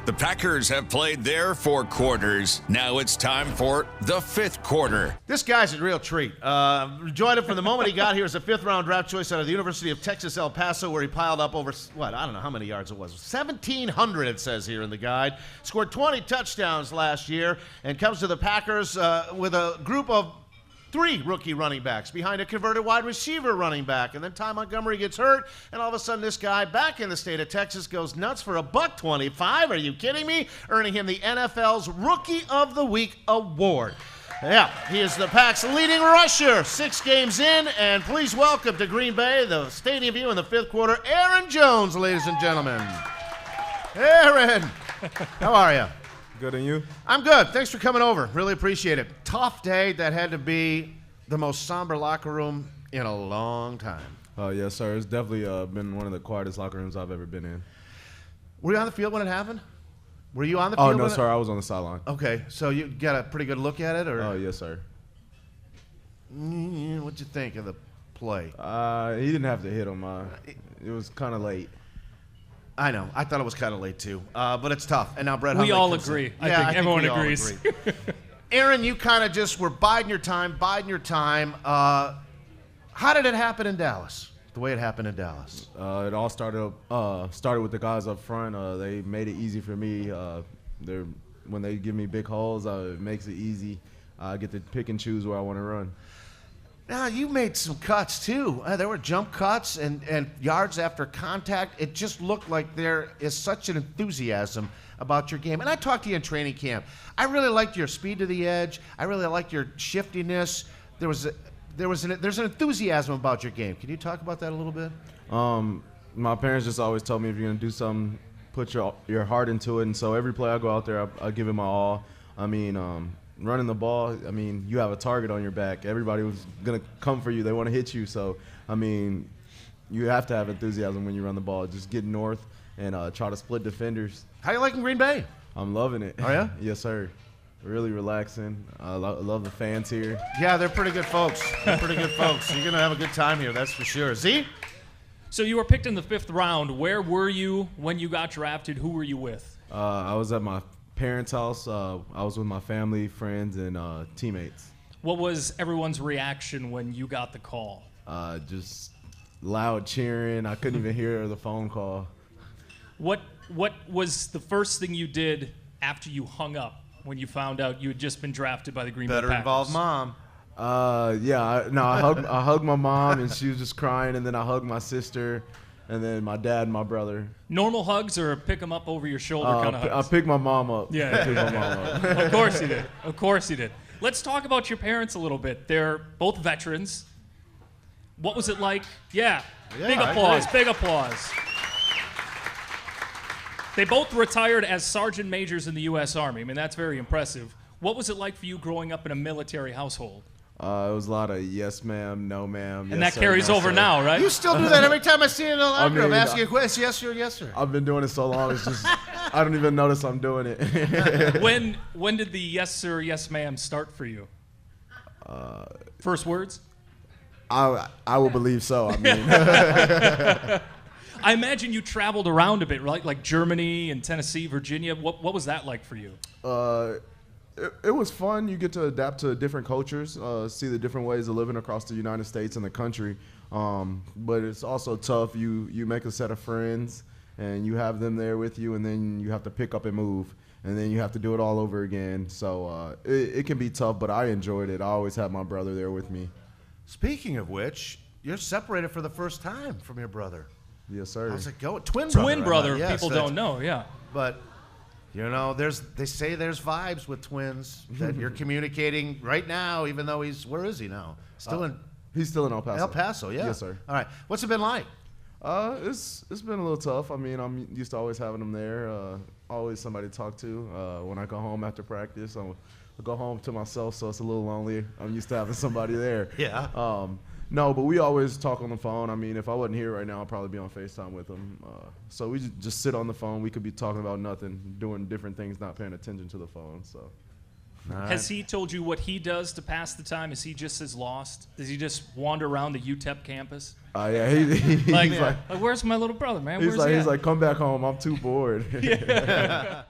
The Packers have played their 4 quarters. Now it's time for the 5th quarter. This guy's a real treat. Enjoyed him from the moment he got here as a 5th-round draft choice out of the University of Texas, El Paso, where he piled up over, I don't know how many yards it was. 1,700, it says here in the guide. Scored 20 touchdowns last year and comes to the Packers with a group of 3 rookie running backs behind a converted wide receiver running back. And then Ty Montgomery gets hurt, and all of a sudden this guy back in the state of Texas goes nuts for $125. Are you kidding me? Earning him the NFL's Rookie of the Week award. Yeah, he is the Pack's leading rusher, 6 games in, and please welcome to Green Bay, the Stadium View in the 5th quarter, Aaron Jones, ladies and gentlemen. Aaron, how are you? Good, and you? I'm good. Thanks for coming over. Really appreciate it. Tough day. That had to be the most somber locker room in a long time. Oh, yes, sir. It's definitely been one of the quietest locker rooms I've ever been in. Were you on the field when it happened? Were you on the field? Oh, no, sir. I was on the sideline. Okay, so you got a pretty good look at it, or? Oh, yes, sir. What'd you think of the play? He didn't have to hit him. It was kind of late. I know. I thought it was kind of late, too. But it's tough. And now Brett Hundley We all comes in. agree. Yeah, I think everyone we all agrees. agree. Aaron, you kind of just were biding your time. How did it happen in Dallas, the way it happened in Dallas? It all started with the guys up front. They made it easy for me. When they give me big holes, it makes it easy. I get to pick and choose where I want to run. Now, you made some cuts, too. There were jump cuts and yards after contact. It just looked like there is such an enthusiasm about your game. And I talked to you in training camp. I really liked your speed to the edge. I really liked your shiftiness. There's an enthusiasm about your game. Can you talk about that a little bit? My parents just always told me if you're going to do something, put your heart into it. And so every play I go out there, I give it my all. I mean, running the ball, I mean, you have a target on your back. Everybody was going to come for you. They want to hit you. So, I mean, you have to have enthusiasm when you run the ball. Just get north and try to split defenders. How you liking Green Bay? I'm loving it. Oh, yeah? Yes, sir. Really relaxing. I love the fans here. Yeah, they're pretty good folks. You're going to have a good time here, that's for sure. Z? So you were picked in the 5th round. Where were you when you got drafted? Who were you with? I was at my parents' house. I was with my family, friends, and teammates. What was everyone's reaction when you got the call? Just loud cheering. I couldn't even hear the phone call. What was the first thing you did after you hung up when you found out you had just been drafted by the Green Bay Packers? Better involve mom. I hugged my mom, and she was just crying, and then I hugged my sister, and then my dad and my brother. Normal hugs or pick them up over your shoulder kind of hugs? I picked my mom up. Yeah. I picked my mom up. Of course you did. Of course you did. Let's talk about your parents a little bit. They're both veterans. What was it like? Yeah. Big applause. Big applause. They both retired as sergeant majors in the U.S. Army. I mean, that's very impressive. What was it like for you growing up in a military household? It was a lot of yes, ma'am, no, ma'am. And yes, that carries no, over sir. now, right? You still do that every time I see you in the locker room. mean, Ask you a question, yes, sir, yes, sir. I've been doing it so long, it's just I don't even notice I'm doing it. When did the yes, sir, yes, ma'am start for you? First words? I will believe so. I mean, I imagine you traveled around a bit, right? Like Germany and Tennessee, Virginia. What was that like for you? it was fun. You get to adapt to different cultures, see the different ways of living across the United States and the country. But it's also tough. You make a set of friends, and you have them there with you, and then you have to pick up and move, and then you have to do it all over again. So it can be tough, but I enjoyed it. I always had my brother there with me. Speaking of which, you're separated for the first time from your brother. Yes, sir. How's it going? Twin brother. Yes, People don't know, yeah. But, you know, they say there's vibes with twins that you're communicating right now, even though where is he now? He's still in El Paso. El Paso, yeah. Yes, sir. All right. What's it been like? It's been a little tough. I mean, I'm used to always having him there, always somebody to talk to. When I go home after practice, I go home to myself, so it's a little lonely. I'm used to having somebody there. Yeah. No, but we always talk on the phone. I mean, if I wasn't here right now, I'd probably be on FaceTime with him. So we just sit on the phone. We could be talking about nothing, doing different things, not paying attention to the phone. So. Has he told you what he does to pass the time? Is he just as lost? Does he just wander around the UTEP campus? Yeah, he's like, where's my little brother, man? He's like, come back home. I'm too bored. Yeah.